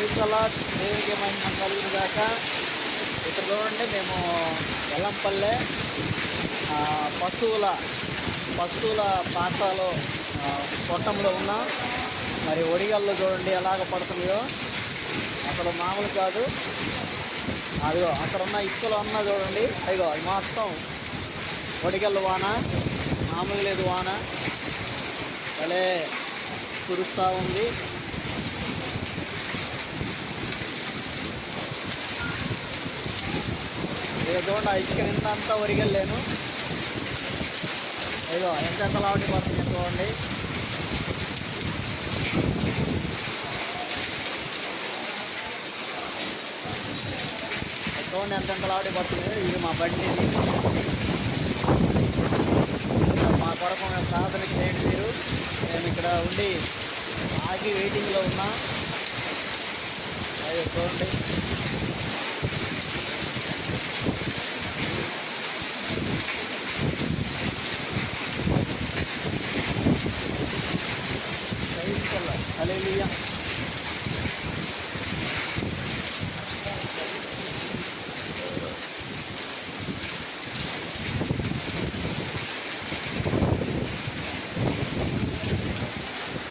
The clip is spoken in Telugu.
ప్రైజ్ అలాట్ దేవునికి మహిమ కలుగును గాక. ఇక్కడ చూడండి, మేము ఎల్లంపల్లె పశువుల పాఠాలు కొట్టంలో ఉన్నాం. మరి ఒడిగల్లో చూడండి ఎలాగ పడుతున్నాయో, అసలు మామూలు కాదు. అదిగో అక్కడ ఉన్న ఇసుకలో ఉన్న చూడండి, అదిగో అది మొత్తం ఒడిగల్లు వాన, మామూలు లేదు వాన, భలే కురుస్తూ ఉంది. ఇక చూడండి, ఆ ఇసుక నింత అంతా ఒరిగల్లేను. అయ్యో ఎంత లావటి పడుతుంది చూడండి. చూడండి ఎంత లావటి పడుతుంది. ఇది మా బండి, మా కొరకు సాధన చేయండి మీరు. మేము ఇక్కడ ఉండి ఆగి వెయిటింగ్లో ఉన్నా. అయ్యో చూడండి, హల్లెలూయా.